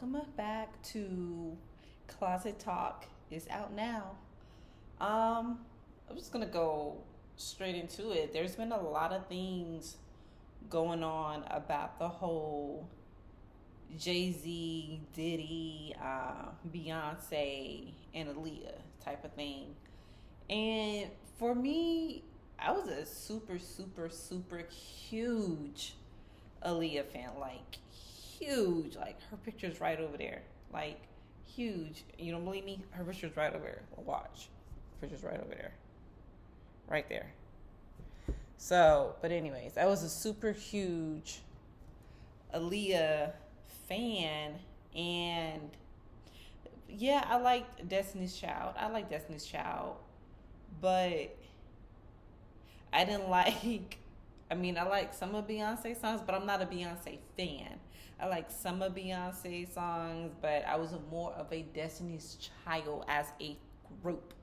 welcome back to Closet Talk. It's out now. I'm just gonna go straight into it. There's been a lot of things going on about the whole Jay Z, Diddy, Beyonce, and Aaliyah type of thing. And for me, I was a super, super, super huge Aaliyah fan. Like, huge. Like, her picture's right over there. Like, huge. You don't believe me? Her picture's right over there. Watch. Her picture's right over there. Right there. So, but anyways, I was a super huge Aaliyah fan. And yeah, I liked Destiny's Child. I like Destiny's Child. But I didn't like. I mean, I like some of Beyonce songs, but I'm not a Beyonce fan. I like some of Beyonce songs, but I was more of a Destiny's Child as a group,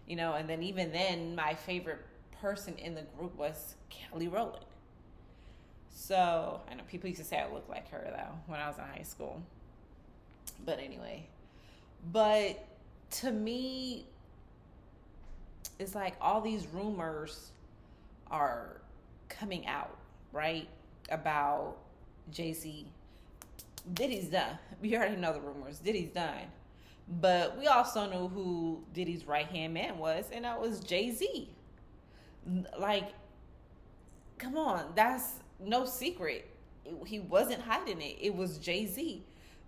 And then even then, my favorite person in the group was Kelly Rowland. So I know people used to say I looked like her though when I was in high school. But anyway, but to me, it's like all these rumors are coming out, right? About Jay Z. Diddy's done. We already know the rumors. Diddy's done. But we also know who Diddy's right hand man was, and that was Jay Z. Like, come on, that's no secret. He wasn't hiding it. It was Jay Z.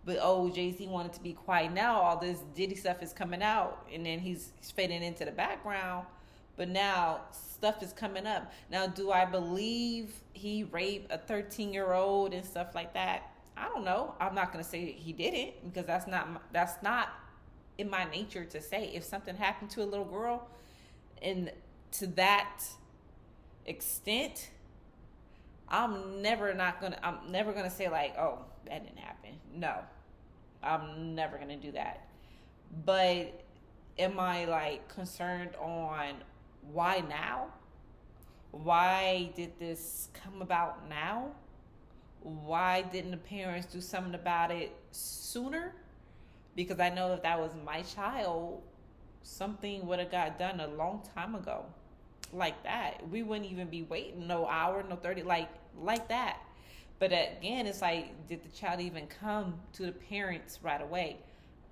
But oh, Jay Z wanted to be quiet now. All this Diddy stuff is coming out, and then he's fading into the background. But now stuff is coming up. Now, do I believe he raped a 13-year-old and stuff like that? I don't know. I'm not gonna say he didn't because that's not in my nature to say. If something happened to a little girl, and to that extent, I'm never gonna say like, oh, that didn't happen. No, I'm never gonna do that. But am I like concerned on why now? Why did this come about now? Why didn't the parents do something about it sooner? Because I know if that was my child, something would have got done a long time ago. Like that. We wouldn't even be waiting no hour, no 30, like that. But again, it's like, did the child even come to the parents right away?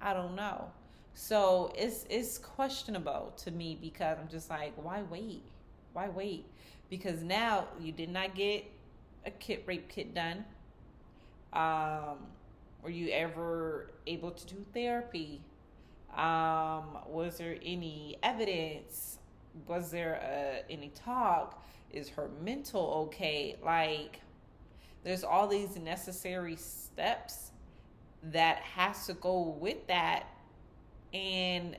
I don't know. So it's questionable to me because I'm just like, why wait? Why wait? Because now you did not get a rape kit done. Were you ever able to do therapy? Was there any evidence? Was there any talk? Is her mental okay? Like, there's all these necessary steps that has to go with that, and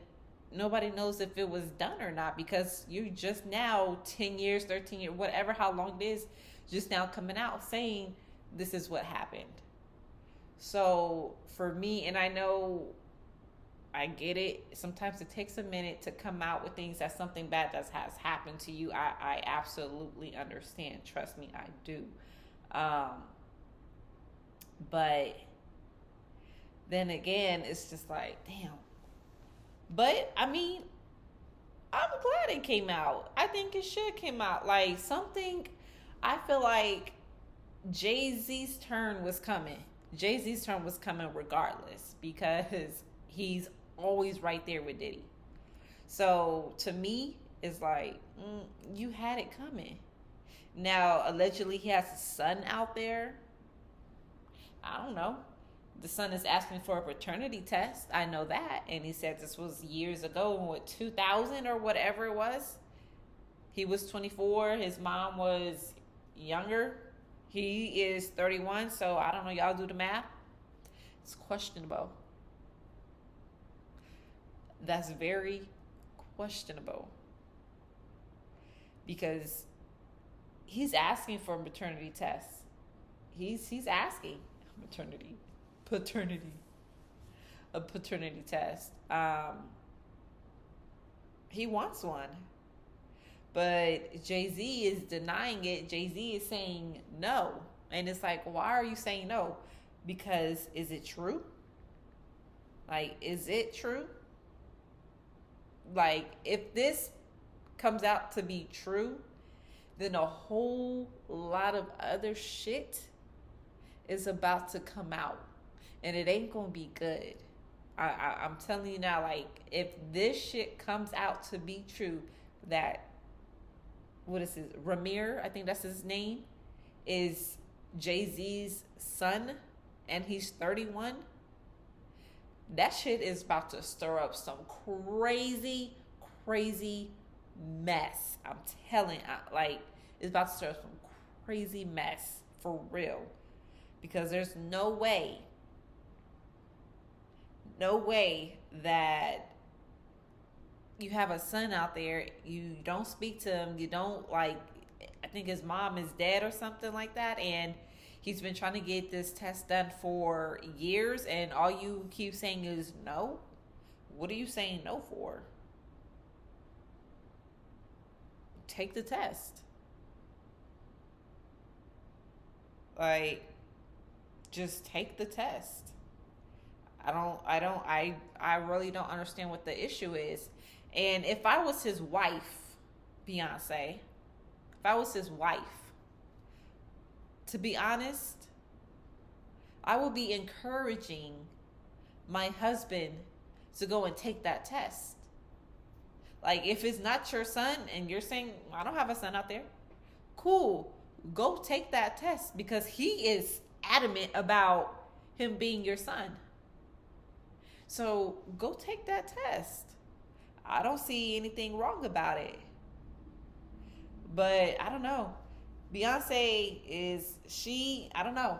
nobody knows if it was done or not because you just now 10 years, 13 years, whatever, how long it is, just now coming out saying this is what happened. So for me, and I know I get it, sometimes it takes a minute to come out with things that something bad that has happened to you. I absolutely understand. Trust me, I do. But then again, it's just like, damn. But I mean, I'm glad it came out. I think it should came out. Like something, I feel like Jay Z's turn was coming. Jay Z's turn was coming regardless because he's always right there with Diddy. So to me, it's like, you had it coming. Now, allegedly, he has a son out there. I don't know. The son is asking for a paternity test. I know that. And he said this was years ago, what, 2000 or whatever it was. He was 24. His mom was younger. He is 31. So I don't know. Y'all do the math. It's questionable. That's very questionable. Because he's asking for a maternity test. He's asking a paternity test. He wants one, but Jay Z is denying it. Jay Z is saying no, and it's like, why are you saying no? Because is it true? Like, is it true? Like, if this comes out to be true, then a whole lot of other shit is about to come out. And it ain't gonna be good. I'm telling you now, like, if this shit comes out to be true, that, what is his, Ramir, I think that's his name, is Jay Z's son, and he's 31, that shit is about to stir up some crazy, crazy mess. I'm telling you, like, it's about to stir up some crazy mess for real. Because there's no way that you have a son out there, you don't speak to him, you don't, like, I think his mom is dead or something like that, and he's been trying to get this test done for years, and all you keep saying is no. What are you saying no for? Take the test. Like, just take the test. I really don't understand what the issue is. And if I was his wife, Beyonce, if I was his wife, to be honest, I would be encouraging my husband to go and take that test. Like, if it's not your son and you're saying, I don't have a son out there, cool, go take that test, because he is adamant about him being your son. So go take that test. I don't see anything wrong about it. But I don't know. Beyonce is, I don't know.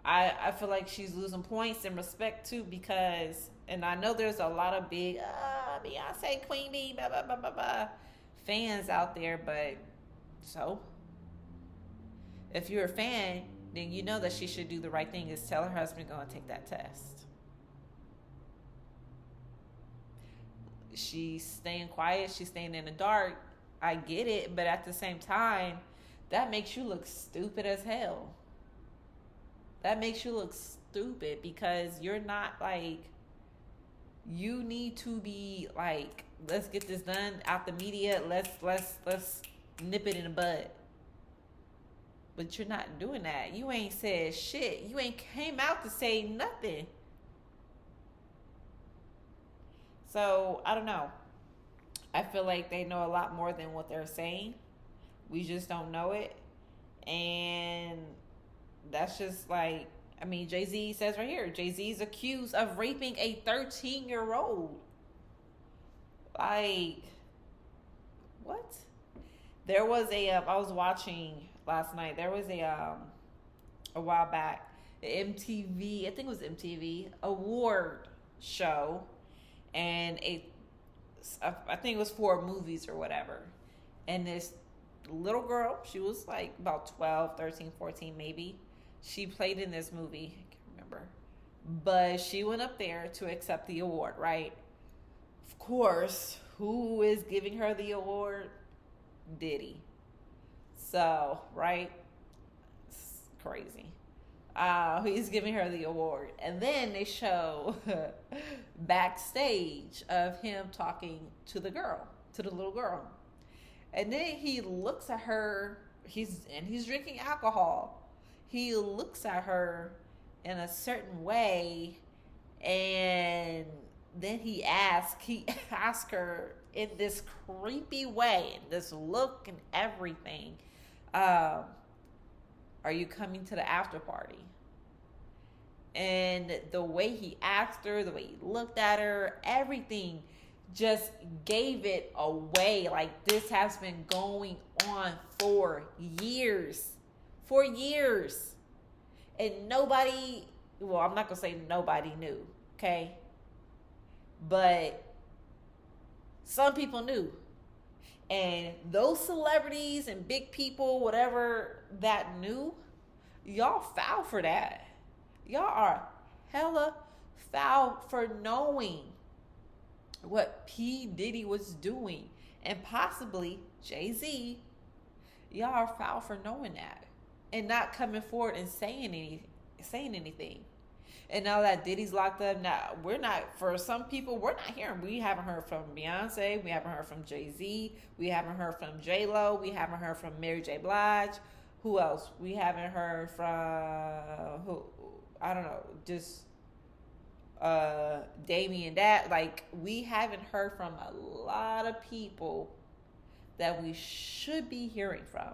I feel like she's losing points and respect too, because, and I know there's a lot of big Beyonce Queen Bee blah blah blah blah blah fans out there, but so if you're a fan, then you know that she should do the right thing, is tell her husband to go and take that test. She's staying quiet, she's staying in the dark. I get it, but at the same time, that makes you look stupid as hell. That makes you look stupid, because you're not, like, you need to be like, let's get this done out the media, let's nip it in the bud. But you're not doing that. You ain't said shit. You ain't came out to say nothing. So, I don't know. I feel like they know a lot more than what they're saying. We just don't know it. And that's just like, I mean, Jay Z says right here, Jay Z is accused of raping a 13-year-old. Like, what? There was I was watching last night. There was a while back, MTV, I think it was MTV award show, and I think it was for movies or whatever. And this little girl, she was like about 12, 13, 14 maybe. She played in this movie, I can't remember. But she went up there to accept the award, right? Of course, who is giving her the award? Diddy. So, right? It's crazy. He's giving her the award. And then they show backstage of him talking to the girl, to the little girl. And then he looks at her, he's drinking alcohol. He looks at her in a certain way, and then he asks her in this creepy way, this look and everything, are you coming to the after party? And the way he asked her, the way he looked at her, everything just gave it away. Like, this has been going on for years. For years. And nobody, well, I'm not going to say nobody knew, okay? But some people knew. And those celebrities and big people, whatever, that knew, y'all foul for that. Y'all are hella foul for knowing what P. Diddy was doing. And possibly Jay Z. Y'all are foul for knowing that. And not coming forward and saying anything. And now that Diddy's locked up, now we're not, for some people, we're not hearing. We haven't heard from Beyonce. We haven't heard from Jay Z. We haven't heard from J Lo. We haven't heard from Mary J. Blige. Who else? We haven't heard from who? I don't know. Just Damian. That like we haven't heard from a lot of people that we should be hearing from.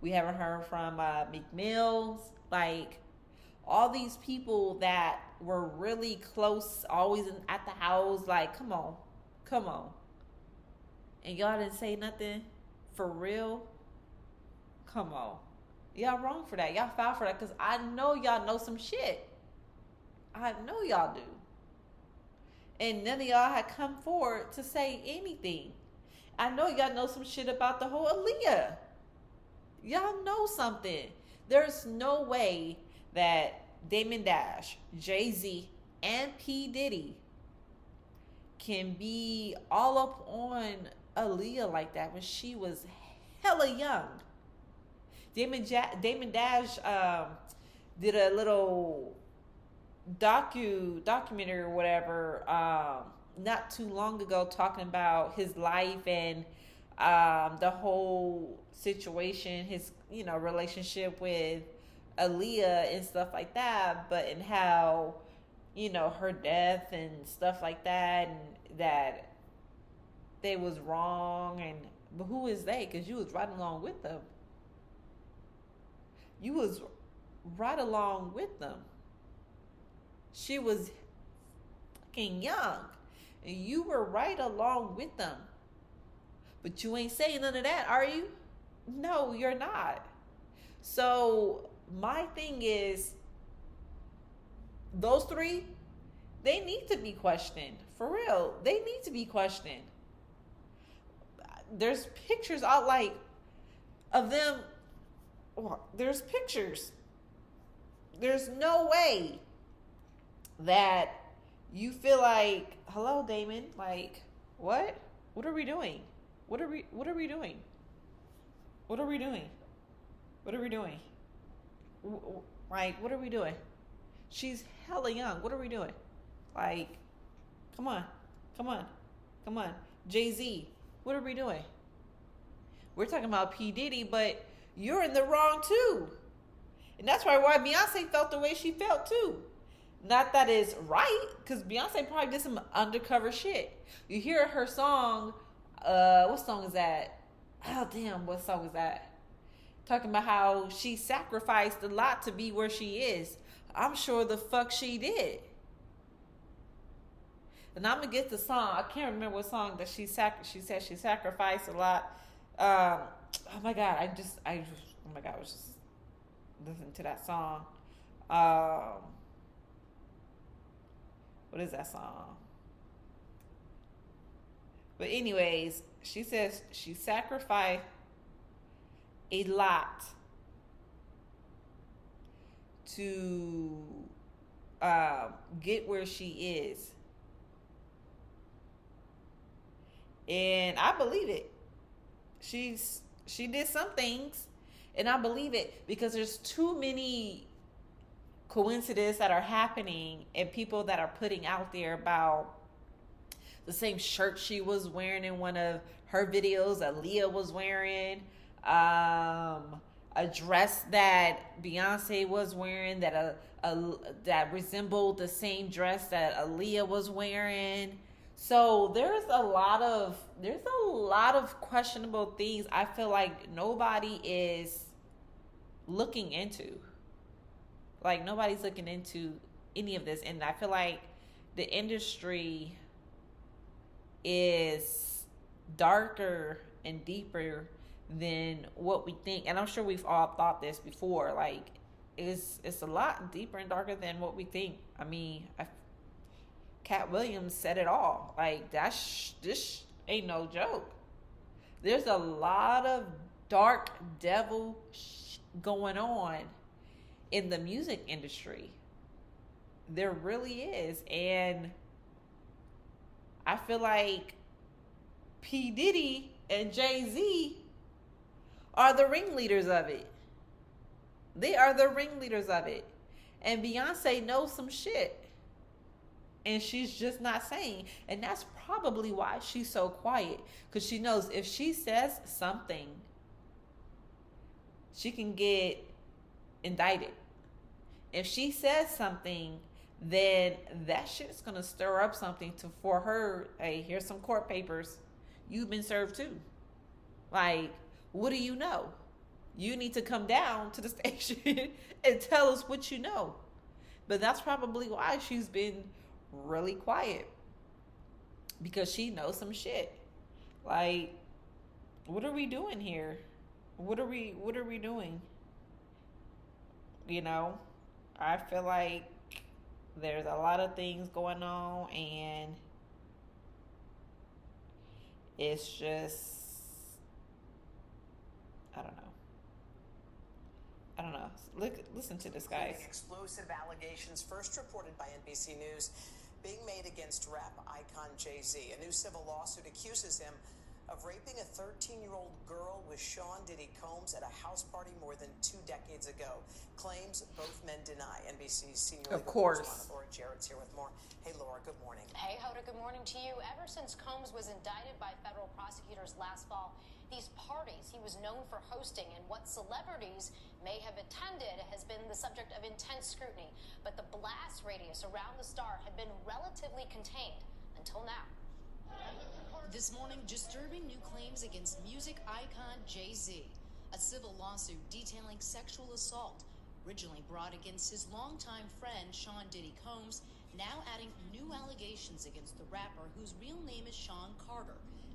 We haven't heard from Meek Mills. Like all these people that were really close, always at the house. Like, come on, come on. And y'all didn't say nothing for real. Come on. Y'all wrong for that. Y'all foul for that because I know y'all know some shit. I know y'all do. And none of y'all had come forward to say anything. I know y'all know some shit about the whole Aaliyah. Y'all know something. There's no way that Damon Dash, Jay Z, and P. Diddy can be all up on Aaliyah like that when she was hella young. Damon Dash did a little documentary or whatever not too long ago talking about his life and the whole situation, his relationship with Aaliyah and stuff like that, but and how her death and stuff like that, and that they was wrong. And but who is they? Because you was right along with them. You was right along with them. She was fucking young, and you were right along with them. But you ain't saying none of that, are you? No, you're not. So my thing is, those three, they need to be questioned. For real. They need to be questioned. There's pictures out like of them. There's pictures. There's no way that you feel like, hello, Damon, like, what? What are we doing? What are we doing? What are we doing? What are we doing? Like, what are we doing? She's hella young. What are we doing? Like, come on. Jay Z, what are we doing? We're talking about P. Diddy, but you're in the wrong too. And that's why Beyonce felt the way she felt too. Not that it's right, because Beyonce probably did some undercover shit. You hear her song, what song is that? Oh damn, what song is that? Talking about how she sacrificed a lot to be where she is. I'm sure the fuck she did. And I'm gonna get the song. I can't remember what song that she said she sacrificed a lot. Oh my god, I was just listening to that song. What is that song? But anyways, she says she sacrificed a lot to get where she is. And I believe it. She did some things, and I believe it because there's too many coincidences that are happening and people that are putting out there about the same shirt she was wearing in one of her videos, Aaliyah was wearing, a dress that Beyonce was wearing that that resembled the same dress that Aaliyah was wearing. So there's a lot of questionable things I feel like nobody is looking into. Like nobody's looking into any of this, and I feel like the industry is darker and deeper than what we think. And I'm sure we've all thought this before. Like it's a lot deeper and darker than what we think. I mean, Cat Williams said it all. Like this ain't no joke. There's a lot of dark devil going on in the music industry. There really is. And I feel like P. Diddy and Jay Z are the ringleaders of it. They are the ringleaders of it. And Beyonce knows some shit. And she's just not saying. And that's probably why she's so quiet. Because she knows if she says something, she can get indicted. If she says something, then that shit's gonna stir up something for her. Hey, here's some court papers. You've been served too. Like, what do you know? You need to come down to the station and tell us what you know. But that's probably why she's been really quiet. Because she knows some shit. Like, what are we doing here? What are we doing? You know, I feel like there's a lot of things going on, and it's just, I don't know. Listen to this, guys. Explosive allegations first reported by NBC News being made against rap icon Jay Z. A new civil lawsuit accuses him of raping a 13-year-old girl with Sean Diddy Combs at a house party more than 2 decades ago. Claims both men deny. NBC's senior legal correspondent Laura Jarrett's here with more. Hey, Laura, good morning. Hey, Hoda, good morning to you. Ever since Combs was indicted by federal prosecutors last fall, these parties he was known for hosting and what celebrities may have attended has been the subject of intense scrutiny. But the blast radius around the star had been relatively contained until now. This morning, disturbing new claims against music icon Jay Z. A civil lawsuit detailing sexual assault, originally brought against his longtime friend Sean Diddy Combs, now adding new allegations against the rapper whose real name is Sean Carter.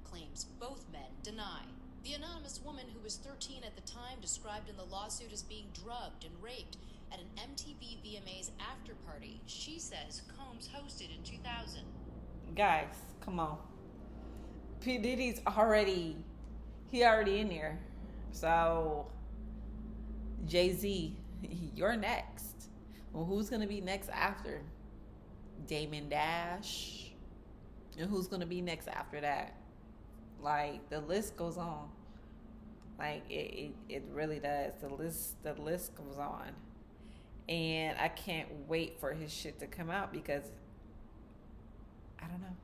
Claims both men deny. The anonymous woman, who was 13 at the time, described in the lawsuit as being drugged and raped at an MTV VMAs after party she says Combs hosted in 2000. Guys, come on. P. Diddy's already in there. So, Jay-Z, you're next. Well, who's going to be next after? Damon Dash? And who's going to be next after that? Like, the list goes on. Like, it really does. The list goes on. And I can't wait for his shit to come out because, I don't know.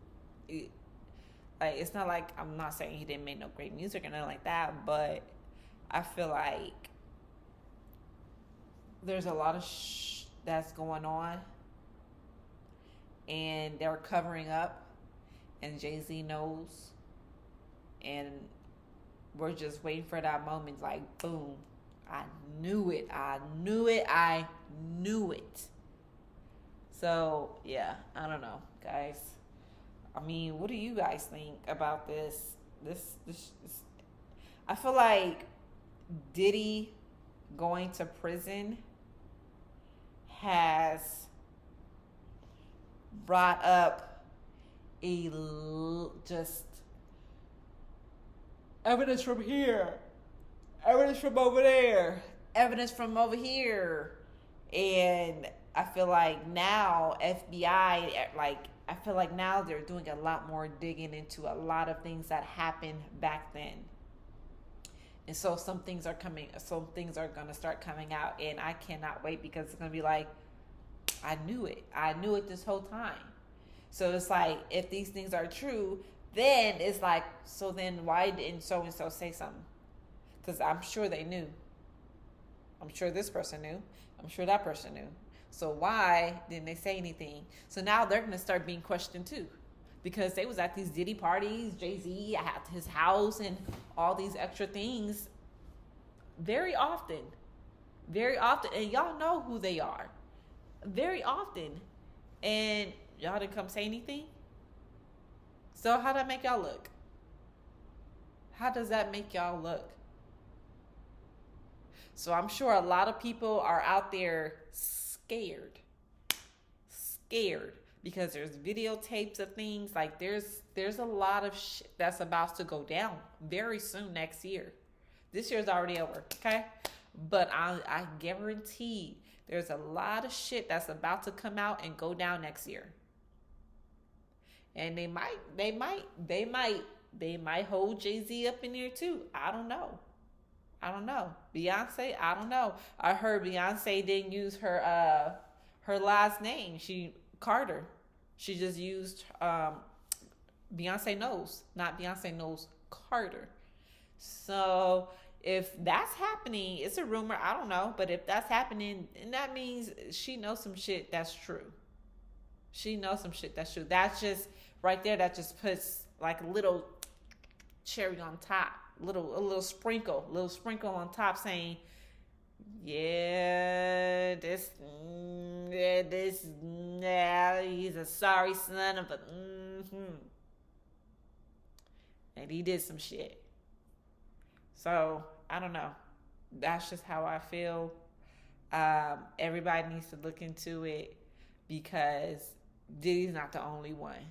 It's not like, I'm not saying he didn't make no great music or nothing like that, but I feel like there's a lot of that's going on, and they're covering up, and Jay-Z knows, and we're just waiting for that moment, like, boom, I knew it. So, yeah, I don't know, guys. I mean, what do you guys think about this? This I feel like Diddy going to prison has brought up just evidence from here, evidence from over there, evidence from over here. And I feel like now FBI, I feel like now they're doing a lot more digging into a lot of things that happened back then. And so some things are going to start coming out, and I cannot wait because it's going to be like, I knew it this whole time. So it's like, if these things are true, then it's like, so then why didn't so-and-so say something? Because I'm sure they knew. I'm sure this person knew. I'm sure that person knew. So why didn't they say anything? So now they're going to start being questioned too. Because they was at these Diddy parties, Jay-Z at his house, and all these extra things very often. Very often. And y'all know who they are. Very often. And y'all didn't come say anything? So how'd that make y'all look? How does that make y'all look? So I'm sure a lot of people are out there scared because there's videotapes of things. Like there's a lot of shit that's about to go down very soon next year. This year's already over, okay? But I guarantee there's a lot of shit that's about to come out and go down next year. And they might hold Jay-Z up in there too. I don't know. Beyonce, I don't know. I heard Beyonce didn't use her her last name. Carter. She just used Beyonce knows, not Beyonce knows Carter. So if that's happening, it's a rumor. I don't know, but if that's happening, and that means she knows some shit that's true. She knows some shit that's true. That's just right there. That just puts like a little cherry on top, a little sprinkle on top, saying, yeah, he's a sorry son of a, and he did some shit. So I don't know. That's just how I feel. Everybody needs to look into it because Diddy's not the only one.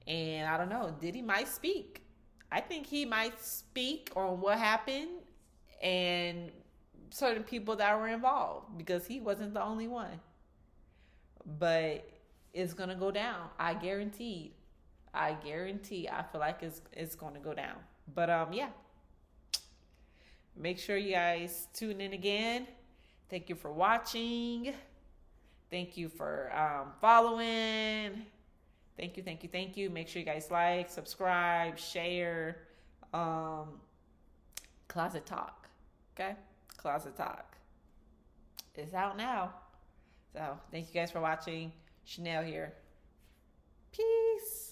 And I don't know, Diddy might speak. I think he might speak on what happened and certain people that were involved because he wasn't the only one. But it's going to go down. I guarantee. I feel like it's going to go down. But yeah. Make sure you guys tune in again. Thank you for watching. Thank you for following. Thank you. Make sure you guys like, subscribe, share. Closet Talk. Okay? Closet Talk. It's out now. So, thank you guys for watching. Chanel here. Peace.